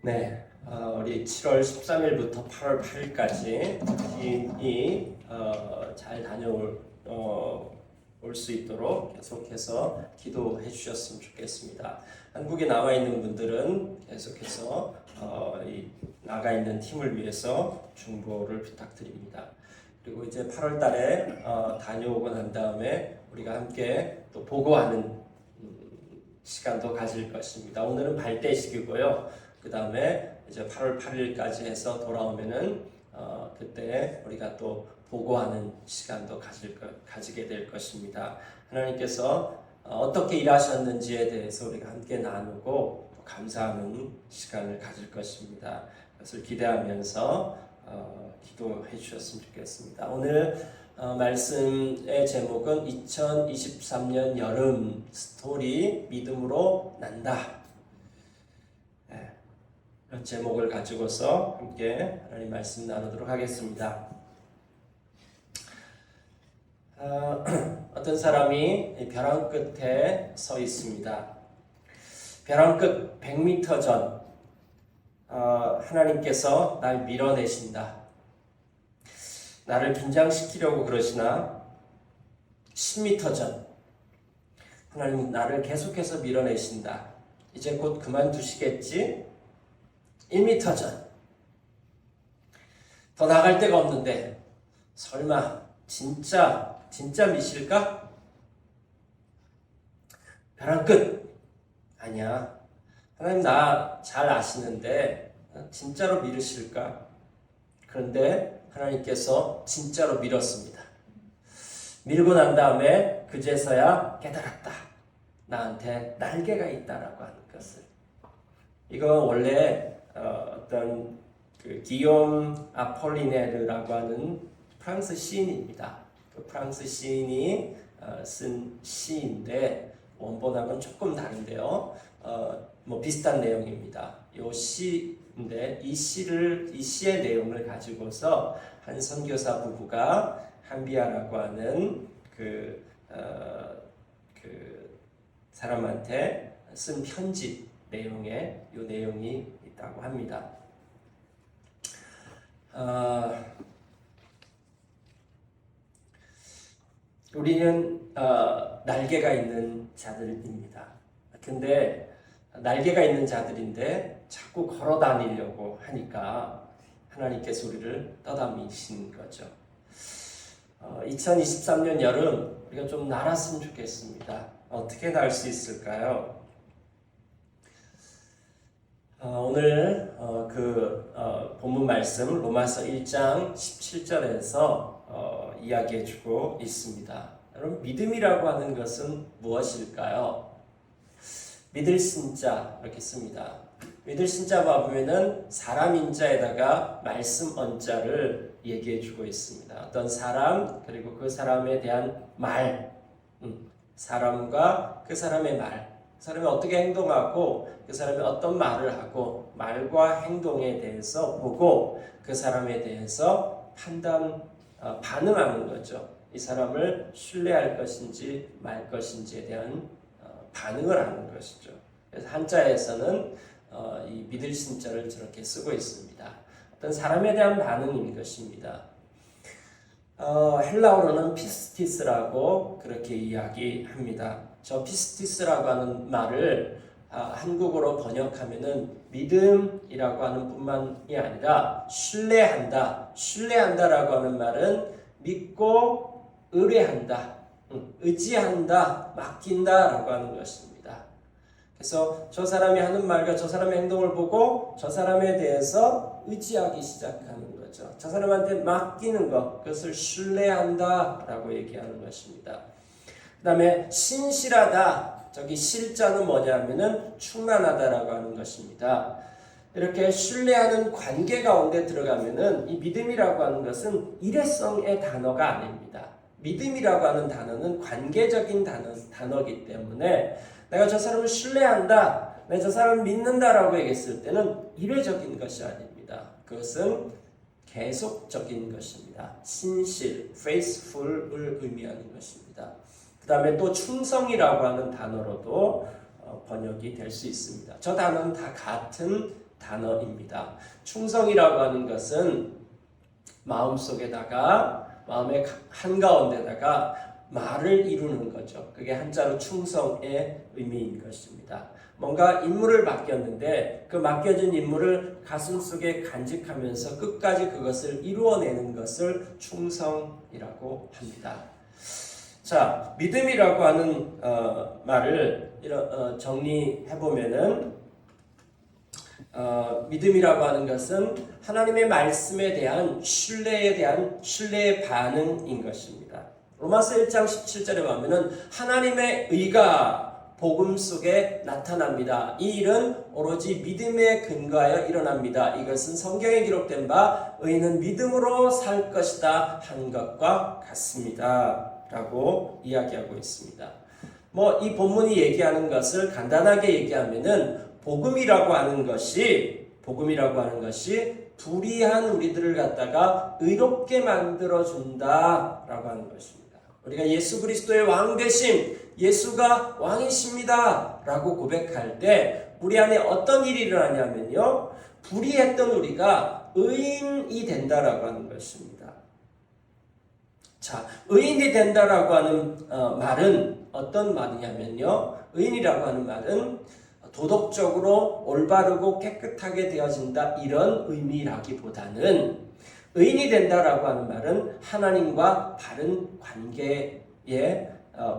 네, 우리 7월 13일부터 8월 8일까지 잘 다녀올 올 수 있도록 계속해서 기도해 주셨으면 좋겠습니다. 한국에 나와 있는 분들은 계속해서 나가 있는 팀을 위해서 중보를 부탁드립니다. 그리고 이제 8월 달에 다녀오고 난 다음에 우리가 함께 또 보고하는 시간도 가질 것입니다. 오늘은 발대식이고요. 그 다음에 이제 8월 8일까지 해서 돌아오면은 그때 우리가 또 보고하는 시간도 가지게 될 것입니다. 하나님께서 어떻게 일하셨는지에 대해서 우리가 함께 나누고 또 감사하는 시간을 가질 것입니다. 그것을 기대하면서 기도해 주셨으면 좋겠습니다. 오늘 말씀의 제목은 2023년 여름 스토리 믿음으로 난다. 이런 제목을 가지고서 함께 하나님 말씀 나누도록 하겠습니다. 어떤 사람이 벼랑 끝에 서 있습니다. 벼랑 끝 100m 전 하나님께서 날 밀어내신다. 나를 긴장시키려고 그러시나 10m 전 하나님 나를 계속해서 밀어내신다. 이제 곧 그만두시겠지? 1m 전 더 나갈 데가 없는데 설마 진짜 미실까? 벼랑 끝 아니야. 하나님 나 잘 아시는데 진짜로 밀으실까? 그런데 하나님께서 진짜로 밀었습니다. 밀고 난 다음에 그제서야 깨달았다. 나한테 날개가 있다라고 하는 것을. 이거 원래 어떤 기욤 아폴리네르라고 하는 프랑스 시인입니다. 그 프랑스 시인이 쓴 시인데 원본하고는 조금 다른데요. 비슷한 내용입니다. 이 시인데 이 시의 내용을 가지고서 한 선교사 부부가 한비아라고 하는 그 사람한테 쓴 편지 내용에 이 내용이 있다고 합니다. 우리는 날개가 있는 자들입니다. 근데 날개가 있는 자들인데 자꾸 걸어 다니려고 하니까 하나님께서 우리를 떠다니신 거죠. 2023년 여름 우리가 좀 날았으면 좋겠습니다. 어떻게 날 수 있을까요? 오늘 본문 말씀 로마서 1장 17절에서 이야기해주고 있습니다. 여러분 믿음이라고 하는 것은 무엇일까요? 믿을 신자 이렇게 씁니다. 믿을 신자 보면은 사람 인자에다가 말씀 언자를 얘기해주고 있습니다. 어떤 사람 그리고 그 사람에 대한 말, 사람과 그 사람의 말. 그 사람이 어떻게 행동하고 그 사람이 어떤 말을 하고 말과 행동에 대해서 보고 그 사람에 대해서 반응하는 거죠. 이 사람을 신뢰할 것인지 말 것인지에 대한 반응을 하는 것이죠. 그래서 한자에서는 이 믿을 신자를 저렇게 쓰고 있습니다. 어떤 사람에 대한 반응인 것입니다. 헬라어로는 피스티스라고 그렇게 이야기합니다. 저 피스티스라고 하는 말을 한국어로 번역하면은 믿음이라고 하는 뿐만이 아니라 신뢰한다라고 하는 말은 믿고 의뢰한다, 의지한다, 맡긴다라고 하는 것입니다. 그래서 저 사람이 하는 말과 저 사람의 행동을 보고 저 사람에 대해서 의지하기 시작하는 거죠. 저 사람한테 맡기는 것, 그것을 신뢰한다라고 얘기하는 것입니다. 그 다음에 신실하다, 저기 실자는 뭐냐면은 충만하다라고 하는 것입니다. 이렇게 신뢰하는 관계 가운데 들어가면은 이 믿음이라고 하는 것은 일회성의 단어가 아닙니다. 믿음이라고 하는 단어는 관계적인 단어이기 때문에 내가 저 사람을 신뢰한다, 내가 저 사람을 믿는다라고 얘기했을 때는 일회적인 것이 아닙니다. 그것은 계속적인 것입니다. 신실, faithful을 의미하는 것입니다. 그 다음에 또 충성이라고 하는 단어로도 번역이 될 수 있습니다. 저 단어는 다 같은 단어입니다. 충성이라고 하는 것은 마음속에다가 마음의 한가운데다가 말을 이루는 거죠. 그게 한자로 충성의 의미인 것입니다. 뭔가 임무를 맡겼는데 그 맡겨진 임무를 가슴속에 간직하면서 끝까지 그것을 이루어내는 것을 충성이라고 합니다. 자, 믿음이라고 하는 말을 정리해보면은 믿음이라고 하는 것은 하나님의 말씀에 대한 신뢰의 반응인 것입니다. 로마서 1장 17절에 보면은 하나님의 의가 복음 속에 나타납니다. 이 일은 오로지 믿음에 근거하여 일어납니다. 이것은 성경에 기록된 바 의인은 믿음으로 살 것이다 한 것과 같습니다. 라고 이야기하고 있습니다. 이 본문이 얘기하는 것을 간단하게 얘기하면은 복음이라고 하는 것이 불의한 우리들을 갖다가 의롭게 만들어 준다라고 하는 것입니다. 우리가 예수 그리스도의 왕 되심, 예수가 왕이십니다 라고 고백할 때 우리 안에 어떤 일이 일어나냐면요, 불의했던 우리가 의인이 된다라고 하는 것입니다. 자, 의인이 된다라고 하는 말은 어떤 말이냐면요, 의인이라고 하는 말은 도덕적으로 올바르고 깨끗하게 되어진다 이런 의미라기보다는 의인이 된다라고 하는 말은 하나님과 바른 관계의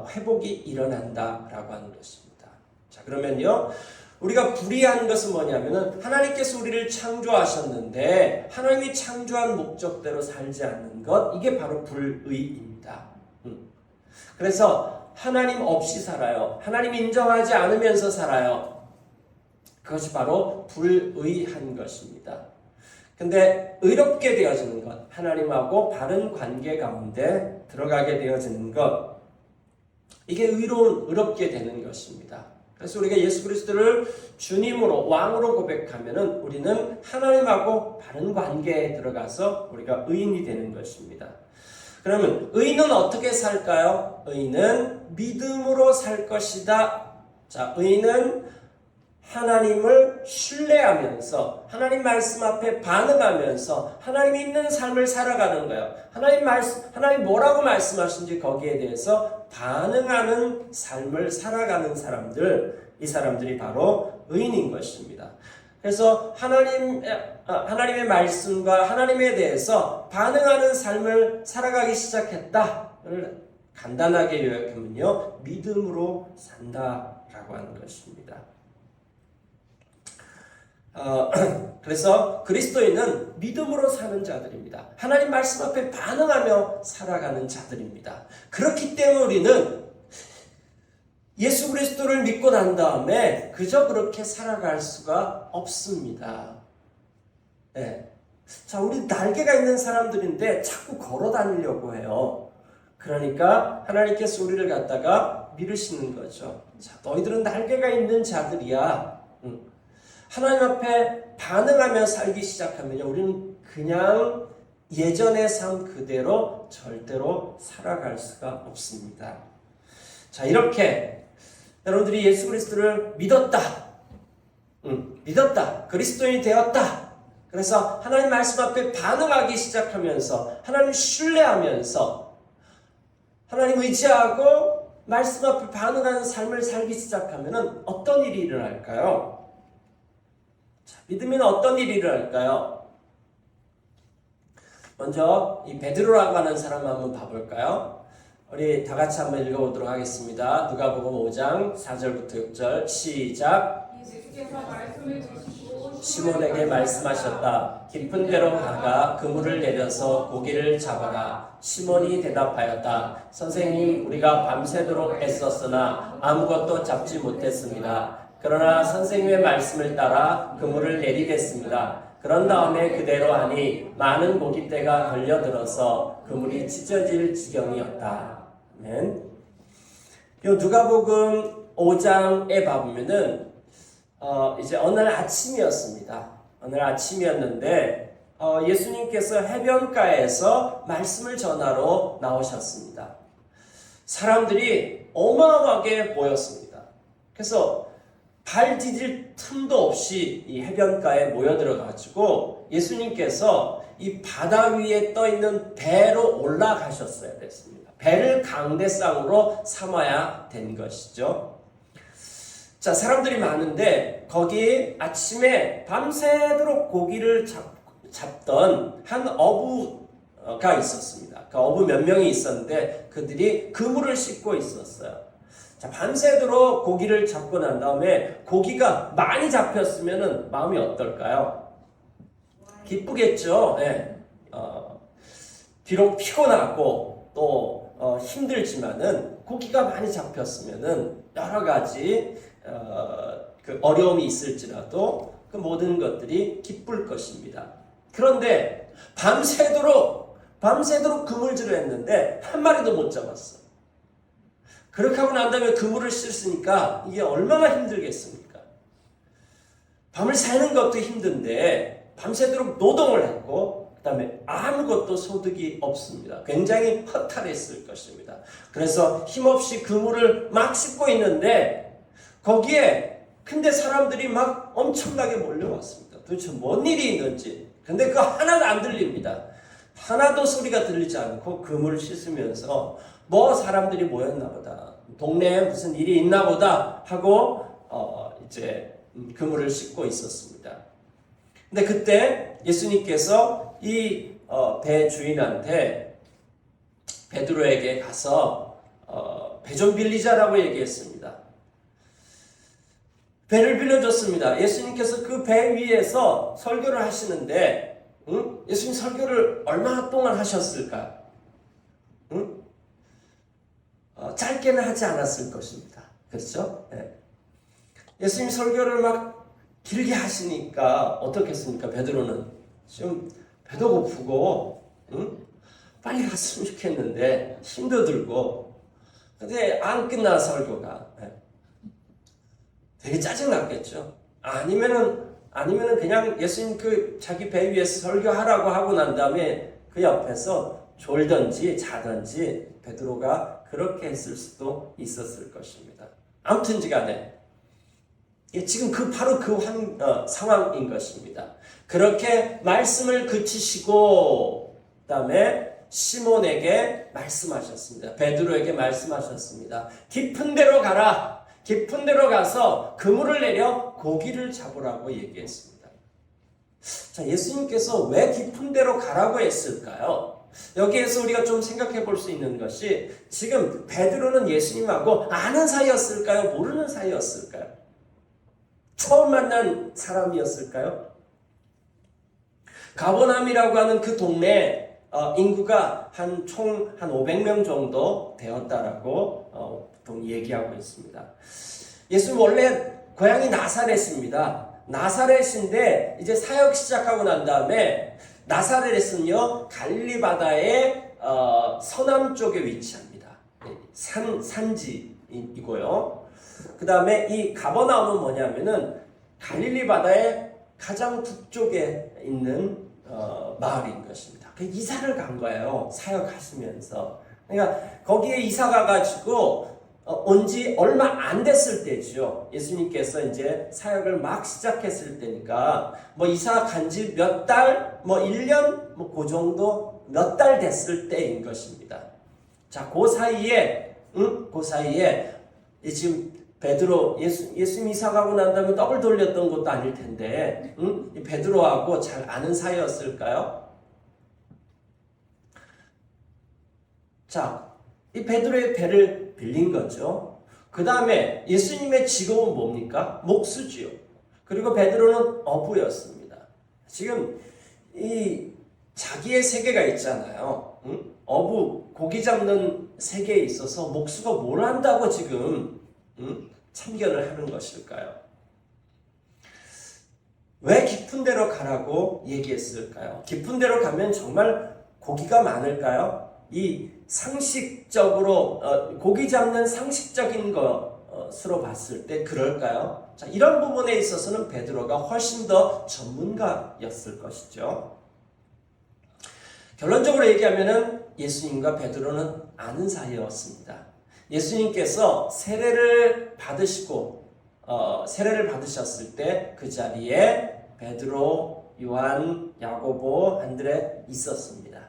회복이 일어난다라고 하는 것입니다. 자, 그러면요, 우리가 불의한 것은 뭐냐면은 하나님께서 우리를 창조하셨는데 하나님이 창조한 목적대로 살지 않는 것, 이게 바로 불의입니다. 그래서 하나님 없이 살아요. 하나님 인정하지 않으면서 살아요. 그것이 바로 불의한 것입니다. 근데 의롭게 되어지는 것, 하나님하고 바른 관계 가운데 들어가게 되어지는 것, 이게 의롭게 되는 것입니다. 그래서 우리가 예수 그리스도를 주님으로, 왕으로 고백하면은 우리는 하나님하고 바른 관계에 들어가서 우리가 의인이 되는 것입니다. 그러면 의인은 어떻게 살까요? 의인은 믿음으로 살 것이다. 자, 의인은 하나님을 신뢰하면서 하나님 말씀 앞에 반응하면서 하나님이 있는 삶을 살아가는 거예요. 하나님 뭐라고 말씀하신지 거기에 대해서 반응하는 삶을 살아가는 사람들, 이 사람들이 바로 의인인 것입니다. 그래서 하나님의 말씀과 하나님에 대해서 반응하는 삶을 살아가기 시작했다를 간단하게 요약하면요, 믿음으로 산다라고 하는 것입니다. 그래서 그리스도인은 믿음으로 사는 자들입니다. 하나님 말씀 앞에 반응하며 살아가는 자들입니다. 그렇기 때문에 우리는 예수 그리스도를 믿고 난 다음에 그저 그렇게 살아갈 수가 없습니다. 네. 자, 우리 날개가 있는 사람들인데 자꾸 걸어 다니려고 해요. 그러니까 하나님께서 우리를 갖다가 미루시는 거죠. 자, 너희들은 날개가 있는 자들이야. 하나님 앞에 반응하며 살기 시작하면 우리는 그냥 예전의 삶 그대로 절대로 살아갈 수가 없습니다. 자, 이렇게 여러분들이 예수 그리스도를 믿었다. 그리스도인이 되었다. 그래서 하나님 말씀 앞에 반응하기 시작하면서 하나님 신뢰하면서 하나님 의지하고 말씀 앞에 반응하는 삶을 살기 시작하면 어떤 일이 일어날까요? 자, 믿으면 어떤 일이 일어날까요? 먼저 이 베드로라고 하는 사람 한번 봐볼까요? 우리 다 같이 한번 읽어보도록 하겠습니다. 누가복음 5장 4절부터 6절 시작. 시몬에게 말씀하셨다. 깊은 데로 가가 그물을 내려서 고기를 잡아라. 시몬이 대답하였다. 선생님, 우리가 밤새도록 애썼으나 아무것도 잡지 못했습니다. 그러나 선생님의 말씀을 따라 그물을 내리겠습니다. 그런 다음에 그대로 하니 많은 고깃대가 걸려들어서 그물이 찢어질 지경이었다. 아멘. 요 누가복음 5장에 봐보면은 이제 어느 날 아침이었습니다. 어느 날 아침이었는데 예수님께서 해변가에서 말씀을 전하러 나오셨습니다. 사람들이 어마어마하게 모였습니다. 그래서 발 디딜 틈도 없이 이 해변가에 모여들어가지고 예수님께서 이 바다 위에 떠 있는 배로 올라가셨어야 됐습니다. 배를 강대상으로 삼아야 된 것이죠. 자, 사람들이 많은데 거기 아침에 밤새도록 고기를 잡던 한 어부가 있었습니다. 그 어부 몇 명이 있었는데 그들이 그물을 씻고 있었어요. 자, 밤새도록 고기를 잡고 난 다음에 고기가 많이 잡혔으면 마음이 어떨까요? 기쁘겠죠. 네. 비록 피곤하고 또 힘들지만은 고기가 많이 잡혔으면은 여러 가지 그 어려움이 있을지라도 그 모든 것들이 기쁠 것입니다. 그런데 밤새도록 그물질을 했는데 한 마리도 못 잡았어. 그렇게 하고 난 다음에 그물을 씻으니까 이게 얼마나 힘들겠습니까? 밤을 새는 것도 힘든데 밤새도록 노동을 했고 그 다음에 아무것도 소득이 없습니다. 굉장히 허탈했을 것입니다. 그래서 힘없이 그물을 막 씻고 있는데 거기에 근데 사람들이 막 엄청나게 몰려왔습니다. 도대체 뭔 일이 있는지. 근데 그거 하나도 안 들립니다. 하나도 소리가 들리지 않고 그물을 씻으면서 뭐 사람들이 모였나 보다. 동네에 무슨 일이 있나 보다 하고 이제 그물을 씻고 있었습니다. 근데 그때 예수님께서 이 배 주인한테 베드로에게 가서 배 좀 빌리자라고 얘기했습니다. 배를 빌려줬습니다. 예수님께서 그 배 위에서 설교를 하시는데 예수님 설교를 얼마나 동안 하셨을까? 짧게는 하지 않았을 것입니다. 그렇죠? 네. 예수님 설교를 막 길게 하시니까 어떻겠습니까? 베드로는 지금 배도 고프고 빨리 갔으면 좋겠는데 힘도 들고 근데 안 끝난 설교가 되게 짜증났겠죠. 아니면은 그냥 예수님 그 자기 배 위에서 설교하라고 하고 난 다음에 그 옆에서 졸든지 자든지 베드로가 그렇게 했을 수도 있었을 것입니다. 아무튼지 간에 지금 바로 그 상황인 것입니다. 그렇게 말씀을 그치시고 그다음에 시몬에게 말씀하셨습니다. 베드로에게 말씀하셨습니다. 깊은 데로 가라. 깊은 데로 가서 그물을 내려 고기를 잡으라고 얘기했습니다. 자, 예수님께서 왜 깊은 데로 가라고 했을까요? 여기에서 우리가 좀 생각해 볼 수 있는 것이 지금 베드로는 예수님하고 아는 사이였을까요? 모르는 사이였을까요? 처음 만난 사람이었을까요? 가버나움이라고 하는 그 동네 인구가 총 500명 정도 되었다라고 보통 얘기하고 있습니다. 예수님 원래 고향이 나사렛입니다. 나사렛인데 이제 사역 시작하고 난 다음에 나사렛은요 갈릴리 바다의 서남 쪽에 위치합니다. 산지이고요. 그 다음에 이 가버나움은 뭐냐면은 갈릴리 바다의 가장 북쪽에 있는 마을인 것입니다. 이사를 간 거예요. 사역하시면서. 그러니까 거기에 이사 가가지고 온 지 얼마 안 됐을 때죠. 예수님께서 이제 사역을 막 시작했을 때니까 뭐 이사 간 지 몇 달, 뭐 1년, 뭐 그 정도 몇 달 됐을 때인 것입니다. 자, 그 사이에 지금 베드로 예수님 이사 가고 난 다음에 떡을 돌렸던 것도 아닐 텐데, 베드로하고 잘 아는 사이였을까요? 자, 이 베드로의 배를 빌린 거죠. 그 다음에 예수님의 직업은 뭡니까? 목수지요. 그리고 베드로는 어부였습니다. 지금 이 자기의 세계가 있잖아요. 어부, 고기 잡는 세계에 있어서 목수가 뭘 한다고 지금 참견을 하는 것일까요? 왜 깊은 데로 가라고 얘기했을까요? 깊은 데로 가면 정말 고기가 많을까요? 이 상식적으로 고기 잡는 상식적인 것으로 봤을 때 그럴까요? 자, 이런 부분에 있어서는 베드로가 훨씬 더 전문가였을 것이죠. 결론적으로 얘기하면은 예수님과 베드로는 아는 사이였습니다. 예수님께서 세례를 받으시고 세례를 받으셨을 때 그 자리에 베드로, 요한, 야고보, 안드레 있었습니다.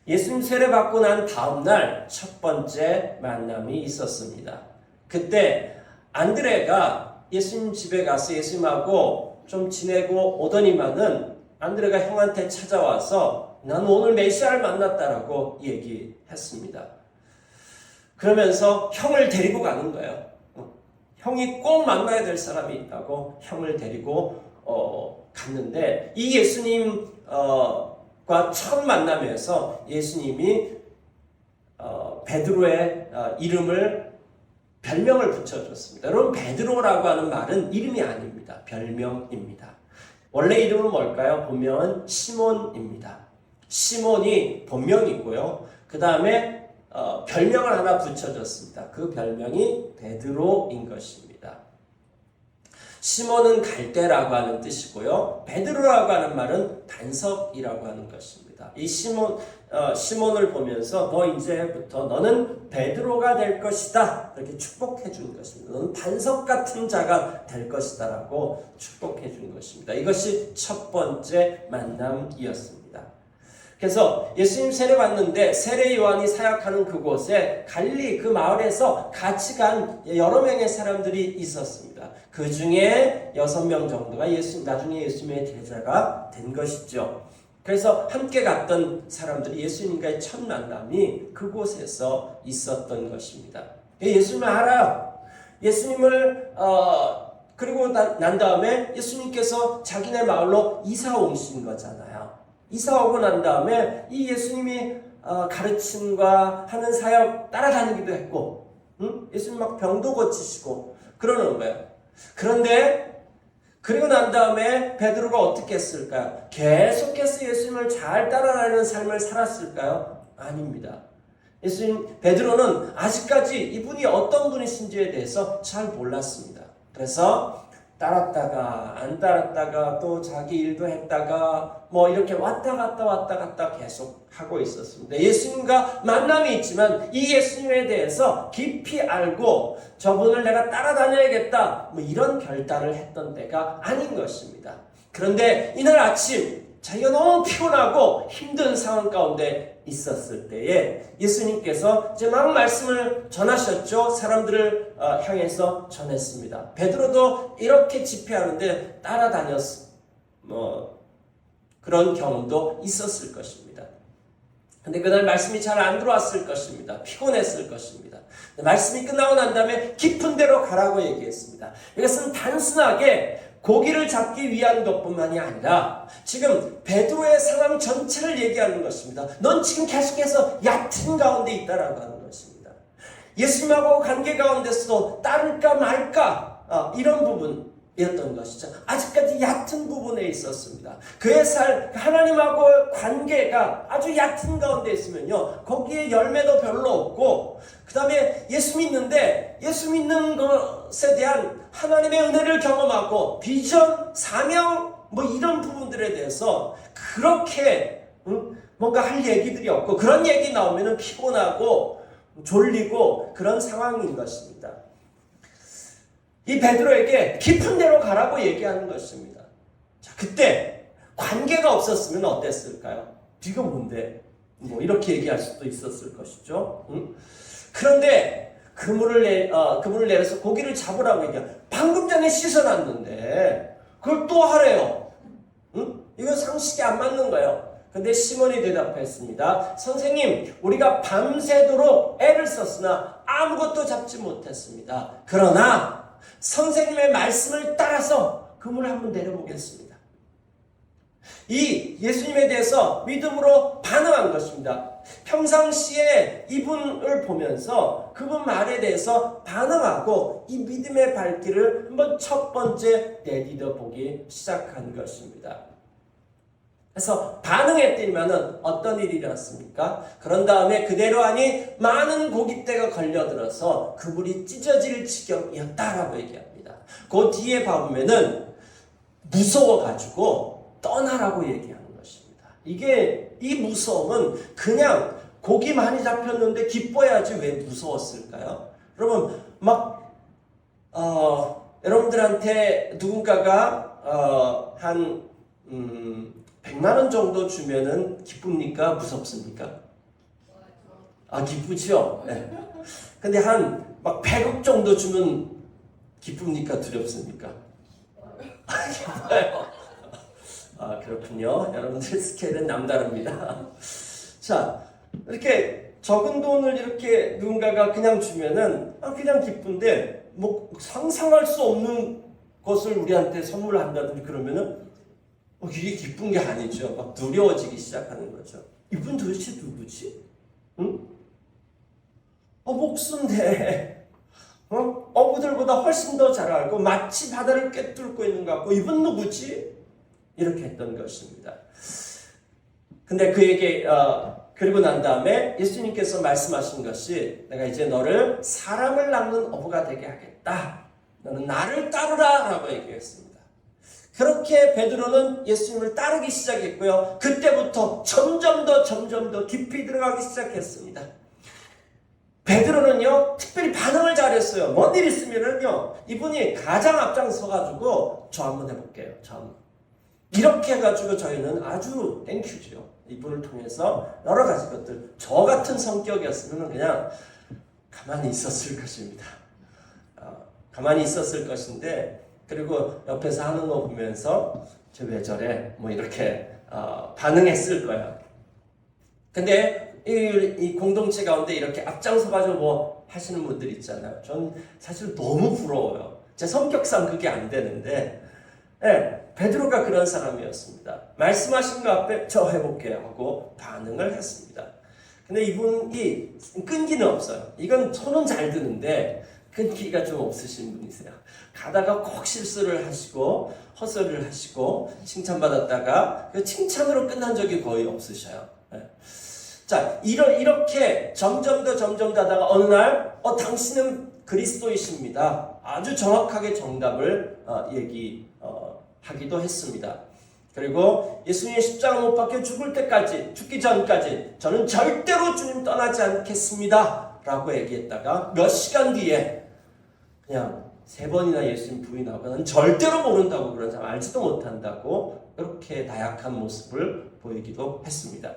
예수님 세례 받고 난 다음 날 첫 번째 만남이 있었습니다. 그때 안드레가 예수님 집에 가서 예수님하고 좀 지내고 오더니만은 안드레가 형한테 찾아와서 나는 오늘 메시아를 만났다라고 얘기했습니다. 그러면서 형을 데리고 가는 거예요. 형이 꼭 만나야 될 사람이 있다고 형을 데리고 갔는데 이 예수님과 첫 만남에서 예수님이 베드로의 이름을 별명을 붙여줬습니다. 여러분 베드로라고 하는 말은 이름이 아닙니다. 별명입니다. 원래 이름은 뭘까요? 본명은 시몬입니다. 시몬이 본명이고요. 그 다음에 별명을 하나 붙여줬습니다. 그 별명이 베드로인 것입니다. 시몬은 갈대라고 하는 뜻이고요. 베드로라고 하는 말은 반석이라고 하는 것입니다. 이 시몬을 보면서 너 이제부터 너는 베드로가 될 것이다. 이렇게 축복해 준 것입니다. 너는 반석 같은 자가 될 것이다 라고 축복해 준 것입니다. 이것이 첫 번째 만남이었습니다. 그래서 예수님 세례 받는데 세례 요한이 사역하는 그곳에 갈릴리 그 마을에서 같이 간 여러 명의 사람들이 있었습니다. 그 중에 6명 정도가 나중에 예수님의 제자가 된 것이죠. 그래서 함께 갔던 사람들이 예수님과의 첫 만남이 그곳에서 있었던 것입니다. 예수님을 알아요. 예수님을 그리고 난 다음에 예수님께서 자기네 마을로 이사 오신 거잖아요. 이사 오고 난 다음에 이 예수님이 가르침과 하는 사역 따라다니기도 했고, 예수님 막 병도 고치시고 그러는 거예요. 그런데 그리고 난 다음에 베드로가 어떻게 했을까요? 계속해서 예수님을 잘 따라다니는 삶을 살았을까요? 아닙니다. 베드로는 아직까지 이분이 어떤 분이신지에 대해서 잘 몰랐습니다. 그래서 따랐다가 안 따랐다가 또 자기 일도 했다가 뭐 이렇게 왔다 갔다 계속 하고 있었습니다. 예수님과 만남이 있지만 이 예수님에 대해서 깊이 알고 저분을 내가 따라다녀야겠다 뭐 이런 결단을 했던 때가 아닌 것입니다. 그런데 이날 아침 자기가 너무 피곤하고 힘든 상황 가운데 있었을 때에 예수님께서 이제 막 말씀을 전하셨죠. 사람들을 향해서 전했습니다. 베드로도 이렇게 집회하는데 따라다녔 그런 경험도 있었을 것입니다. 근데 그날 말씀이 잘 안 들어왔을 것입니다. 피곤했을 것입니다. 말씀이 끝나고 난 다음에 깊은 데로 가라고 얘기했습니다. 이것은 단순하게 고기를 잡기 위한 것뿐만이 아니라 지금 베드로의 상황 전체를 얘기하는 것입니다. 넌 지금 계속해서 얕은 가운데 있다라고 하는 것입니다. 예수님하고 관계 가운데서도 따를까 말까 이런 부분이었던 것이죠. 아직까지 얕은 부분에 있었습니다. 그의 하나님하고 관계가 아주 얕은 가운데 있으면요, 거기에 열매도 별로 없고, 그 다음에 예수 믿는데 예수 믿는 것에 대한 하나님의 은혜를 경험하고 비전, 사명 뭐 이런 부분들에 대해서 그렇게 뭔가 할 얘기들이 없고, 그런 얘기 나오면 피곤하고 졸리고 그런 상황인 것입니다. 이 베드로에게 깊은 데로 가라고 얘기하는 것입니다. 자, 그때 관계가 없었으면 어땠을까요? 네가 뭔데? 뭐 이렇게 얘기할 수도 있었을 것이죠. 그런데 그물을 내려서 고기를 잡으라고 얘기해요. 방금 전에 씻어놨는데 그걸 또 하래요. 이건 상식이 안 맞는 거예요. 근데 시몬이 대답했습니다. 선생님, 우리가 밤새도록 애를 썼으나 아무것도 잡지 못했습니다. 그러나 선생님의 말씀을 따라서 그물을 한번 내려보겠습니다. 이 예수님에 대해서 믿음으로 반응한 것입니다. 평상시에 이분을 보면서 그분 말에 대해서 반응하고 이 믿음의 발길을 한번 첫 번째 내디뎌 보기 시작한 것입니다. 그래서 반응했더니만은 어떤 일이 일어났습니까? 그런 다음에 그대로 하니 많은 고깃대가 걸려들어서 그물이 찢어질 지경이었다라고 얘기합니다. 그 뒤에 봐보면은 무서워가지고 떠나라고 얘기하는 것입니다. 이 무서움은 그냥 고기 많이 잡혔는데 기뻐야지 왜 무서웠을까요? 여러분 여러분들한테 누군가가 한 100만 원 정도 주면은 기쁩니까? 무섭습니까? 기쁘죠? 네. 근데 한 막 100억 정도 주면 기쁩니까? 두렵습니까? 기뻐요. 그렇군요. 여러분들 스케일은 남다릅니다. 자, 이렇게 적은 돈을 이렇게 누군가가 그냥 주면은 그냥 기쁜데 뭐 상상할 수 없는 것을 우리한테 선물한다든지 그러면은 이게 기쁜 게 아니죠. 막 두려워지기 시작하는 거죠. 이분 도대체 누구지? 응? 목수인데 어부들보다 훨씬 더 잘 알고 마치 바다를 꿰뚫고 있는 것 같고 이분 누구지? 이렇게 했던 것입니다. 근데 그에게 그리고 난 다음에 예수님께서 말씀하신 것이 내가 이제 너를 사람을 낚는 어부가 되게 하겠다. 너는 나를 따르라 라고 얘기했습니다. 그렇게 베드로는 예수님을 따르기 시작했고요. 그때부터 점점 더 깊이 들어가기 시작했습니다. 베드로는요, 특별히 반응을 잘했어요. 뭔 일 있으면은요, 이분이 가장 앞장서가지고 저 한번 해볼게요. 저 한번. 이렇게 해가지고 저희는 아주 땡큐죠. 이분을 통해서 여러 가지 것들. 저 같은 성격이었으면 그냥 가만히 있었을 것입니다. 가만히 있었을 것인데, 그리고 옆에서 하는 거 보면서 저 왜 저래? 뭐 이렇게 반응했을 거야. 근데 이 공동체 가운데 이렇게 앞장서가지고 뭐 하시는 분들 있잖아요. 전 사실 너무 부러워요. 제 성격상 그게 안 되는데, 베드로가 그런 사람이었습니다. 말씀하신 거 앞에 저 해볼게요 하고 반응을 했습니다. 근데 이분이 끈기는 없어요. 이건 손은 잘 드는데 끈기가 좀 없으신 분이세요. 가다가 꼭 실수를 하시고 헛소리를 하시고 칭찬받았다가 그 칭찬으로 끝난 적이 거의 없으셔요. 자, 이렇게 점점 더 하다가 어느 날 당신은 그리스도이십니다. 아주 정확하게 정답을 얘기하기도 했습니다. 그리고 예수님의 십자가 못 박혀 죽을 때까지, 죽기 전까지 저는 절대로 주님 떠나지 않겠습니다 라고 얘기했다가 몇 시간 뒤에 그냥 3번이나 예수님 부인하고 난 절대로 모른다고, 그런 사람 알지도 못한다고 이렇게 나약한 모습을 보이기도 했습니다.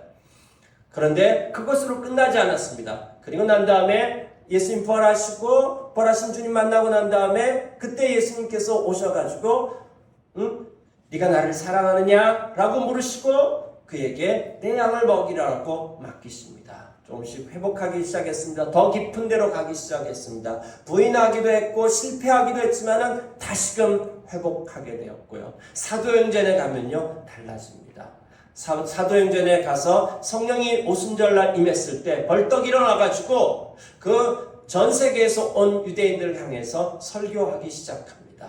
그런데 그것으로 끝나지 않았습니다. 그리고 난 다음에 예수님 부활하시고 부활하신 주님 만나고 난 다음에 그때 예수님께서 오셔가지고 네가 나를 사랑하느냐? 라고 물으시고 그에게 내 양을 먹이라고 맡기십니다. 조금씩 회복하기 시작했습니다. 더 깊은 데로 가기 시작했습니다. 부인하기도 했고 실패하기도 했지만은 다시금 회복하게 되었고요. 사도행전에 가면요 달라집니다. 사도행전에 가서 성령이 오순절날 임했을 때 벌떡 일어나가지고 그 전 세계에서 온 유대인들을 향해서 설교하기 시작합니다.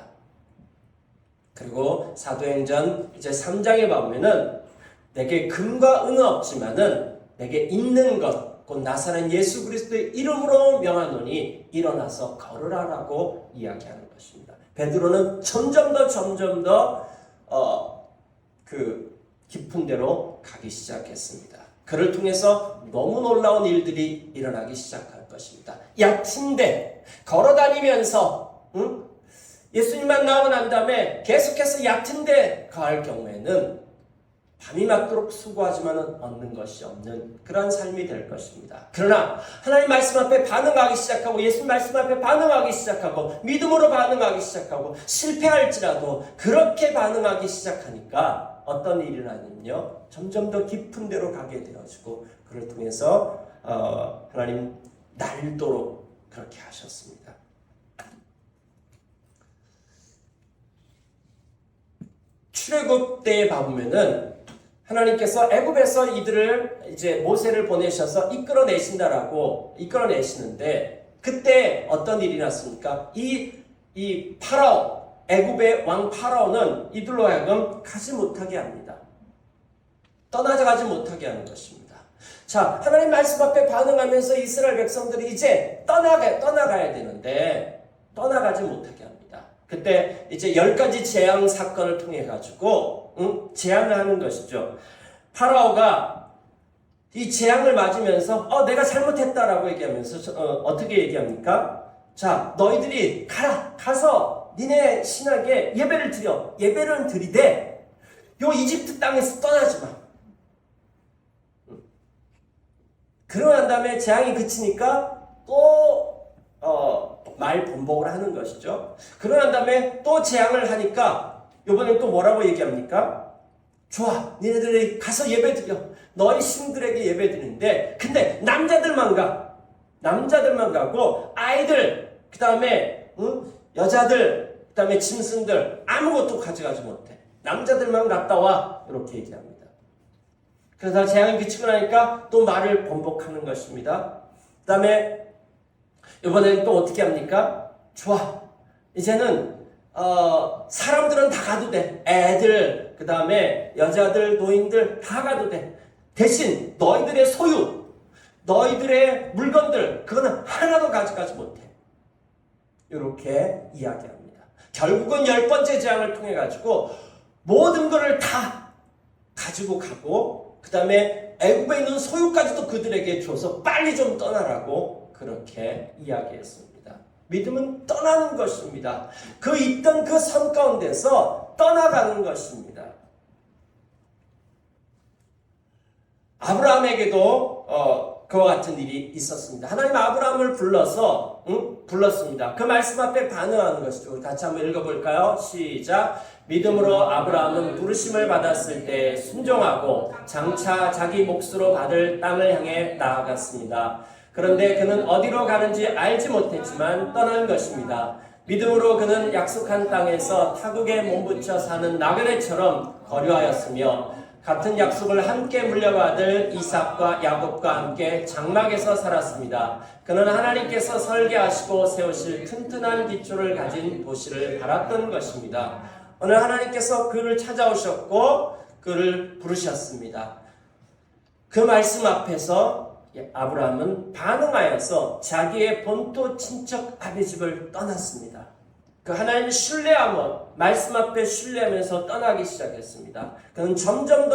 그리고 사도행전 이제 3장에 보면은 내게 금과 은은 없지만은 내게 있는 것 곧 나사렛 예수 그리스도의 이름으로 명하노니 일어나서 걸으라라고 이야기하는 것입니다. 베드로는 점점 더 깊은 데로 가기 시작했습니다. 그를 통해서 너무 놀라운 일들이 일어나기 시작할 것입니다. 얕은데 걸어다니면서 예수님만 나오고 난 다음에 계속해서 얕은데 가할 경우에는 밤이 맞도록 수고하지만 얻는 것이 없는 그런 삶이 될 것입니다. 그러나 하나님 말씀 앞에 반응하기 시작하고 예수님 말씀 앞에 반응하기 시작하고 믿음으로 반응하기 시작하고 실패할지라도 그렇게 반응하기 시작하니까 어떤 일이 일어나냐면요, 점점 더 깊은 데로 가게 되어지고 그를 통해서 하나님 날도록 그렇게 하셨습니다. 출애굽 때에 봐보면은 하나님께서 애굽에서 이들을 이제 모세를 보내셔서 이끌어내시는데 그때 어떤 일이 났습니까? 이 파라오, 애굽의 왕 파라오는 이들로 하여금 가지 못하게 합니다. 떠나가지 못하게 하는 것입니다. 자, 하나님 말씀 앞에 반응하면서 이스라엘 백성들이 이제 떠나가야 되는데 떠나가지 못하게 합니다. 그때 이제 10가지 재앙 사건을 통해 가지고 재앙을 하는 것이죠. 파라오가 이 재앙을 맞으면서 내가 잘못했다라고 얘기하면서 어떻게 얘기합니까? 자, 너희들이 가서 니네 신에게 예배를 드려. 예배를 드리되 요 이집트 땅에서 떠나지 마. 그러고 난 다음에 재앙이 그치니까 또 말 번복을 하는 것이죠. 그러고 난 다음에 또 재앙을 하니까 이번엔 또 뭐라고 얘기합니까? 좋아, 니네들이 가서 예배드려. 너희 신들에게 예배드리는데 근데 남자들만 가고 아이들, 그 다음에 여자들, 그 다음에 짐승들 아무것도 가져가지 못해. 남자들만 갔다 와. 이렇게 얘기합니다. 그래서 재앙이 그치고 나니까 또 말을 번복하는 것입니다. 그 다음에 이번에는 또 어떻게 합니까? 좋아, 이제는 사람들은 다 가도 돼. 애들, 그 다음에 여자들, 노인들 다 가도 돼. 대신 너희들의 소유, 너희들의 물건들, 그거는 하나도 가져가지 못해. 이렇게 이야기합니다. 결국은 10번째 재앙을 통해 가지고 모든 것을 다 가지고 가고, 그 다음에 애굽에 있는 소유까지도 그들에게 줘서 빨리 좀 떠나라고 그렇게 이야기했습니다. 믿음은 떠나는 것입니다. 그 있던 그 삶 가운데서 떠나가는 것입니다. 아브라함에게도 그와 같은 일이 있었습니다. 하나님 아브라함을 불렀습니다. 그 말씀 앞에 반응하는 것이죠. 같이 한번 읽어볼까요? 시작. 믿음으로 아브라함은 부르심을 받았을 때 순종하고 장차 자기 몫으로 받을 땅을 향해 나아갔습니다. 그런데 그는 어디로 가는지 알지 못했지만 떠난 것입니다. 믿음으로 그는 약속한 땅에서 타국에 몸붙여 사는 나그네처럼 거류하였으며 같은 약속을 함께 물려받을 이삭과 야곱과 함께 장막에서 살았습니다. 그는 하나님께서 설계하시고 세우실 튼튼한 기초를 가진 도시를 바랐던 것입니다. 오늘 하나님께서 그를 찾아오셨고 그를 부르셨습니다. 그 말씀 앞에서 아브라함은 반응하여서 자기의 본토 친척 아비집을 떠났습니다. 그 하나님을 신뢰하며 말씀 앞에 신뢰하면서 떠나기 시작했습니다. 그는 점점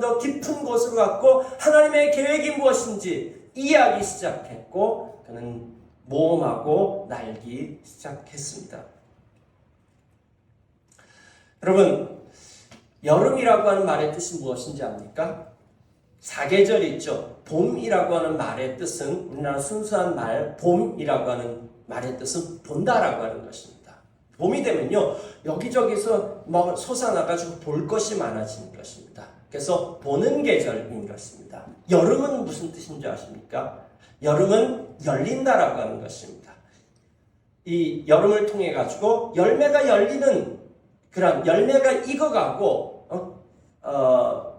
더 깊은 곳으로 갔고 하나님의 계획이 무엇인지 이해하기 시작했고 그는 모험하고 날기 시작했습니다. 여러분, 여름이라고 하는 말의 뜻이 무엇인지 압니까? 사계절이 있죠. 봄이라고 하는 말의 뜻은 우리나라 순수한 말 봄이라고 하는 말의 뜻은 본다라고 하는 것입니다. 봄이 되면요 여기저기서 막 솟아나가지고 볼 것이 많아지는 것입니다. 그래서 보는 계절인 것입니다. 여름은 무슨 뜻인지 아십니까? 여름은 열린다라고 하는 것입니다. 이 여름을 통해 가지고 열매가 열리는 그런 열매가 익어가고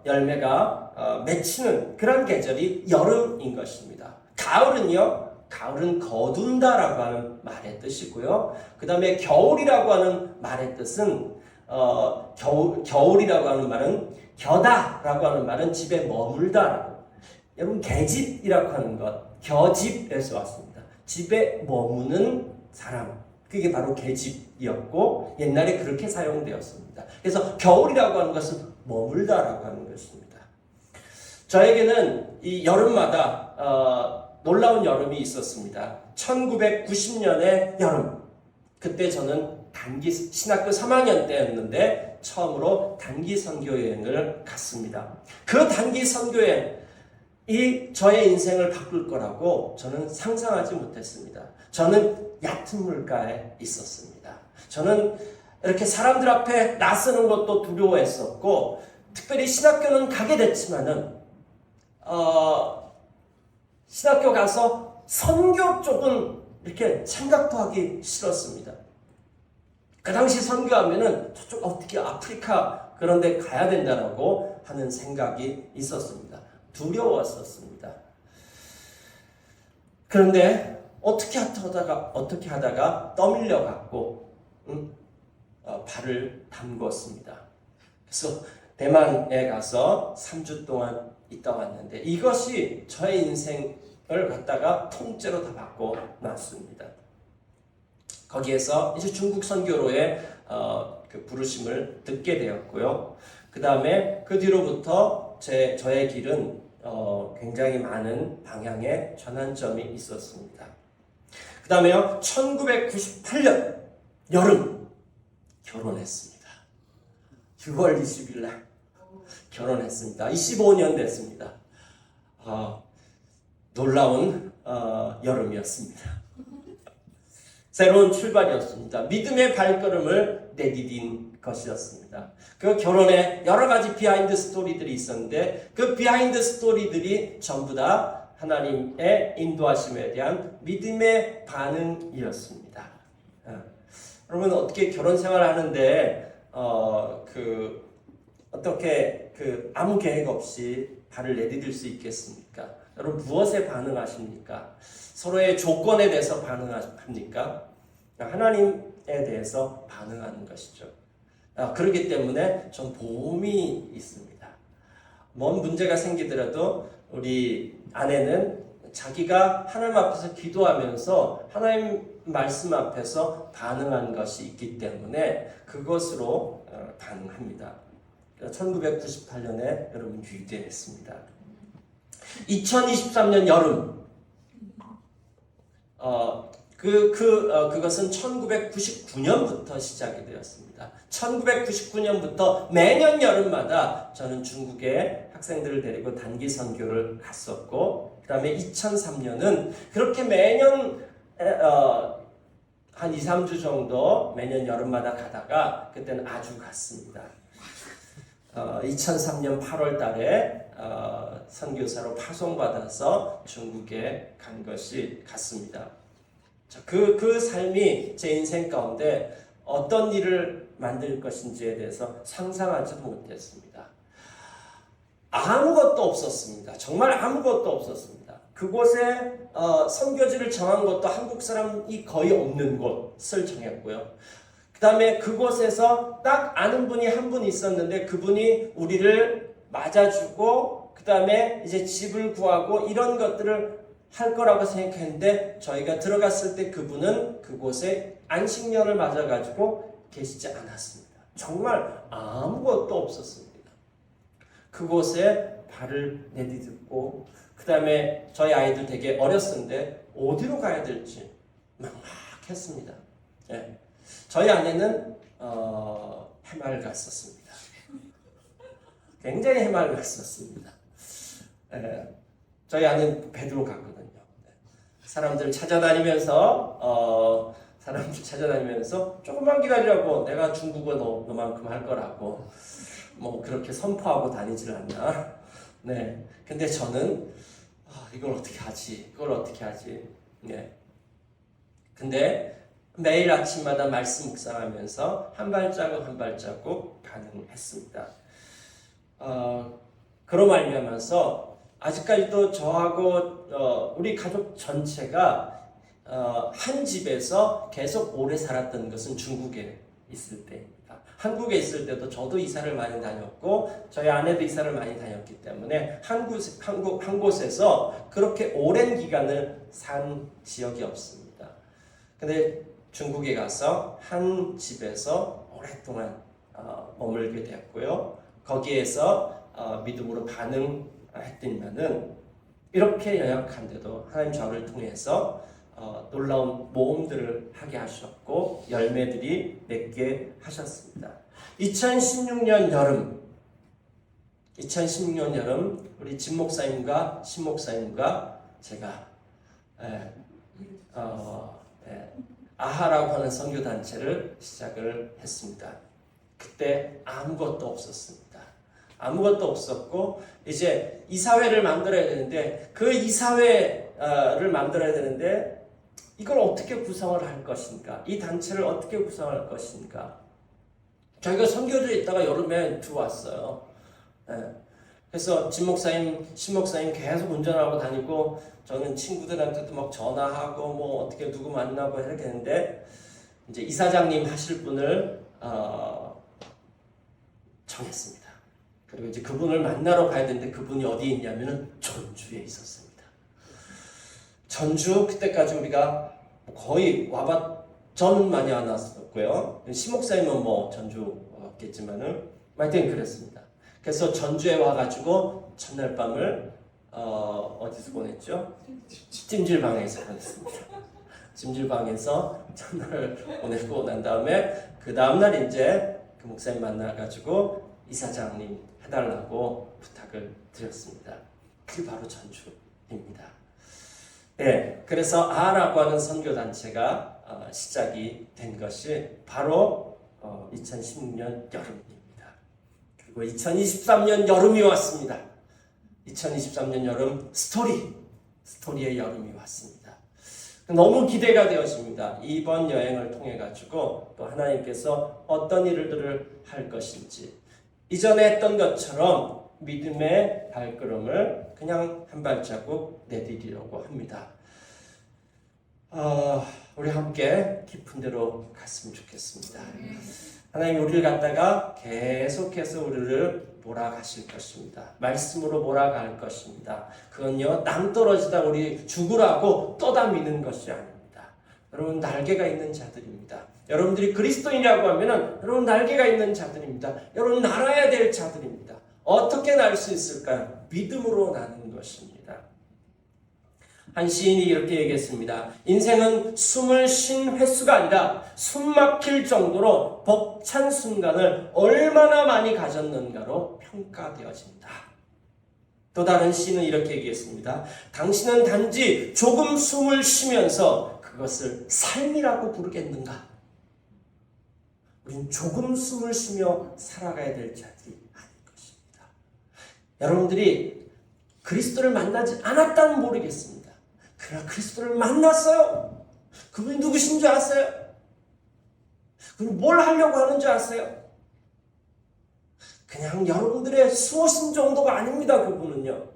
열매가 맺히는 그런 계절이 여름인 것입니다. 가을은 거둔다라고 하는 말의 뜻이고요. 그 다음에 겨울이라고 하는 말의 뜻은 겨울이라고 하는 말은 겨다라고 하는 말은 집에 머물다라고. 여러분 계집이라고 하는 것 겨집에서 왔습니다. 집에 머무는 사람. 그게 바로 계집이었고 옛날에 그렇게 사용되었습니다. 그래서 겨울이라고 하는 것은 머물다라고 하는 것입니다. 저에게는 이 여름마다 놀라운 여름이 있었습니다. 1990년의 여름. 그때 저는 신학교 3학년 때였는데 처음으로 단기 선교여행을 갔습니다. 그 단기 선교여행이 저의 인생을 바꿀 거라고 저는 상상하지 못했습니다. 저는 얕은 물가에 있었습니다. 저는 이렇게 사람들 앞에 나서는 것도 두려워했었고 특별히 신학교는 가게 됐지만은 신학교 가서 선교 쪽은 이렇게 생각도 하기 싫었습니다. 그 당시 선교하면은 저쪽 어떻게 아프리카 그런 데 가야 된다라고 하는 생각이 있었습니다. 두려웠었습니다. 그런데 어떻게 하다가 떠밀려 갔고 발을 담궜습니다. 그래서 대만에 가서 3주 동안 있다 왔는데 이것이 저의 인생을 갖다가 통째로 다 바꿔 놨습니다. 거기에서 이제 중국 선교로의 그 부르심을 듣게 되었고요. 그 다음에 그 뒤로부터 저의 길은 굉장히 많은 방향의 전환점이 있었습니다. 그 다음에요, 1998년 여름, 결혼했습니다. 6월 20일 날 결혼했습니다. 25년 됐습니다. 놀라운 여름이었습니다. 새로운 출발이었습니다. 믿음의 발걸음을 내디딘 것이었습니다. 그 결혼에 여러 가지 비하인드 스토리들이 있었는데 그 비하인드 스토리들이 전부 다 하나님의 인도하심에 대한 믿음의 반응이었습니다. 여러분 어떻게 결혼 생활을 하는데 어떻게 아무 계획 없이 발을 내디딜 수 있겠습니까? 여러분 무엇에 반응하십니까? 서로의 조건에 대해서 반응합니까? 하나님에 대해서 반응하는 것이죠. 그렇기 때문에 전 보험이 있습니다. 뭔 문제가 생기더라도 우리 아내는 자기가 하나님 앞에서 기도하면서 하나님 말씀 앞에서 반응한 것이 있기 때문에 그것으로 반응합니다. 1998년에 여러분 유대했습니다. 2023년 여름 그것은 1999년부터 시작이 되었습니다. 1999년부터 매년 여름마다 저는 중국에 학생들을 데리고 단기 선교를 갔었고 그 다음에 2003년은 그렇게 매년 한 2, 3주 정도 매년 여름마다 가다가 그때는 아주 갔습니다. 2003년 8월 달에 선교사로 파송받아서 중국에 간 것이 같습니다. 그 삶이 제 인생 가운데 어떤 일을 만들 것인지에 대해서 상상하지도 못했습니다. 아무것도 없었습니다. 정말 아무것도 없었습니다. 그곳에 선교지를 정한 것도 한국 사람이 거의 없는 곳을 정했고요. 그 다음에 그곳에서 딱 아는 분이 한 분 있었는데 그분이 우리를 맞아주고 그 다음에 이제 집을 구하고 이런 것들을 할 거라고 생각했는데 저희가 들어갔을 때 그분은 그곳에 안식년을 맞아가지고 계시지 않았습니다. 정말 아무것도 없었습니다. 그곳에 발을 내디딛고 그 다음에 저희 아이들 되게 어렸었는데 어디로 가야 될지 막막했습니다. 네. 저희 아내는 해맑았었습니다. 굉장히 해맑았었습니다. 저희 아내는 배두로 갔거든요. 사람들 찾아다니면서 조금만 기다리라고 내가 중국어 너만큼 할 거라고 뭐 그렇게 선포하고 다니질 않나. 네. 근데 저는 이걸 어떻게 하지? 네. 근데 매일 아침마다 말씀 묵상하면서 한 발자국 반응했습니다. 그로 말미암아서 아직까지도 저하고 우리 가족 전체가 한 집에서 계속 오래 살았던 것은 중국에 있을 때입니다. 한국에 있을 때도 저도 이사를 많이 다녔고 저희 아내도 이사를 많이 다녔기 때문에 한 곳에서 그렇게 오랜 기간을 산 지역이 없습니다. 근데 중국에 가서 한 집에서 오랫동안 머물게 되었고요. 거기에서 믿음으로 반응했더니만은 이렇게 연약한데도 하나님 저를 통해서 놀라운 모험들을 하게 하셨고 열매들이 맺게 하셨습니다. 2016년 여름 우리 진 목사님과 신 목사님과 제가 아하라고 하는 선교 단체를 시작을 했습니다. 그때 아무것도 없었습니다. 아무것도 없었고 이제 이사회를 만들어야 되는데 그 이사회를 만들어야 되는데 이걸 어떻게 구성을 할 것인가? 이 단체를 어떻게 구성할 것인가? 저희가 선교지에 있다가 여름에 들어왔어요. 그래서 진 목사님, 신 목사님 계속 운전하고 다니고 저는 친구들한테도 막 전화하고 뭐 어떻게 누구 만나고 이렇게 했는데 이제 이사장님 하실 분을 정했습니다. 그리고 이제 그분을 만나러 가야 되는데 그분이 어디에 있냐면은 전주에 있었습니다. 전주 그때까지 우리가 거의 저는 많이 안 왔었고요. 신 목사님은 뭐 전주 왔겠지만은 하여튼 그랬습니다. 그래서 전주에 와가지고 첫날 밤을 어디서 보냈죠? 찜질방에서 보냈습니다. 찜질방에서 첫날을 보내고 난 다음에 그 다음날 이제 그 목사님 만나가지고 이사장님 해달라고 부탁을 드렸습니다. 그게 바로 전주입니다. 네, 그래서 아라고 하는 선교단체가 시작이 된 것이 바로 2016년 여름입니다. 그리고 2023년 여름이 왔습니다. 2023년 여름 스토리의 여름이 왔습니다. 너무 기대가 되어집니다. 이번 여행을 통해 가지고 또 하나님께서 어떤 일들을 할 것인지 이전에 했던 것처럼 믿음의 발걸음을 그냥 한 발자국 내디디려고 합니다. 우리 함께 깊은 데로 갔으면 좋겠습니다. 하나님 우리를 갖다가 계속해서 우리를 몰아가실 것입니다. 말씀으로 몰아갈 것입니다. 그건요 낭떠러지다 우리 죽으라고 떠다미는 것이 아닙니다. 여러분 날개가 있는 자들입니다. 여러분들이 그리스도인이라고 하면은 여러분 날개가 있는 자들입니다. 여러분 날아야 될 자들입니다. 어떻게 날 수 있을까요? 믿음으로 나는 것입니다. 한 시인이 이렇게 얘기했습니다. 인생은 숨을 쉰 횟수가 아니라 숨 막힐 정도로 벅찬 순간을 얼마나 많이 가졌는가로 평가되어진다. 또 다른 시인은 이렇게 얘기했습니다. 당신은 단지 조금 숨을 쉬면서 그것을 삶이라고 부르겠는가? 우린 조금 숨을 쉬며 살아가야 될 자들이 아닐 것입니다. 여러분들이 그리스도를 만나지 않았다는 모르겠습니다. 그러나 그리스도를 만났어요. 그분이 누구신 줄 아세요? 그분이 뭘 하려고 하는 줄 아세요? 그냥 여러분들의 수호신 정도가 아닙니다. 그분은요.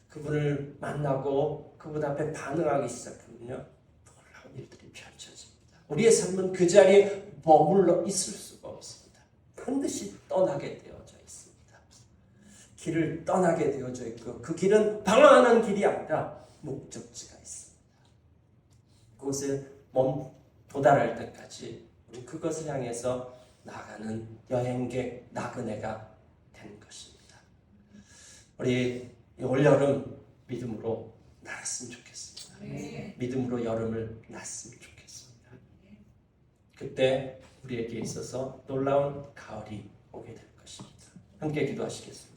그분을 만나고 그분 앞에 반응하기 시작하면요 놀라운 일들이 펼쳐집니다. 우리의 삶은 그 자리에 머물러 있을 수가 없습니다. 반드시 떠나게 되어져 있습니다. 길을 떠나게 되어져 있고 그 길은 방황하는 길이 아니라 목적지가 있습니다. 그곳에 도달할 때까지 우리 그것을 향해서 나가는 여행객 나그네가 되는 것입니다. 우리 올여름 믿음으로 날았으면 좋겠습니다. 네. 믿음으로 여름을 났으면 좋겠습니다. 그때 우리에게 있어서 놀라운 가을이 오게 될 것입니다. 함께 기도하시겠습니다.